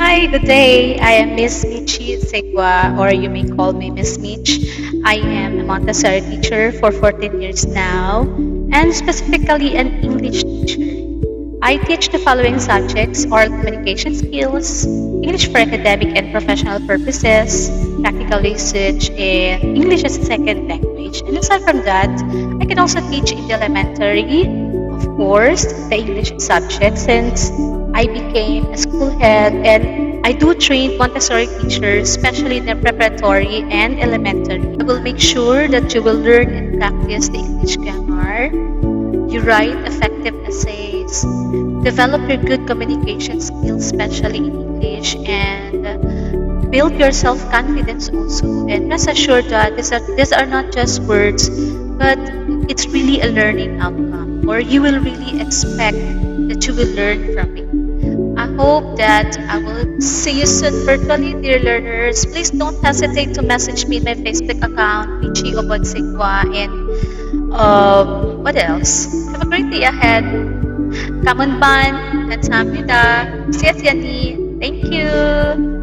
Hi, good day. I am Miss Michi Segwa, or you may call me Miss Mich. I am a Montessori teacher for 14 years now, and specifically an English teacher. I teach the following subjects: oral communication skills, English for academic and professional purposes, practical usage, and English as a second language. And aside from that, I can also teach in the elementary, of course, the English subject since I became a school head and I do train Montessori teachers, especially in the preparatory and elementary. I will make sure that you will learn and practice the English grammar. You write effective essays, develop your good communication skills, especially in English, and build your self-confidence also. And rest assured that these are not just words, but it's really a learning outcome, or you will really expect that you will learn from it. I hope that I will see you soon virtually, dear learners. Please don't hesitate to message me in my Facebook account, Michi Obonsigwa, and what else? Have a great day ahead. Kamunban, 감사합니다. See you, Thank you.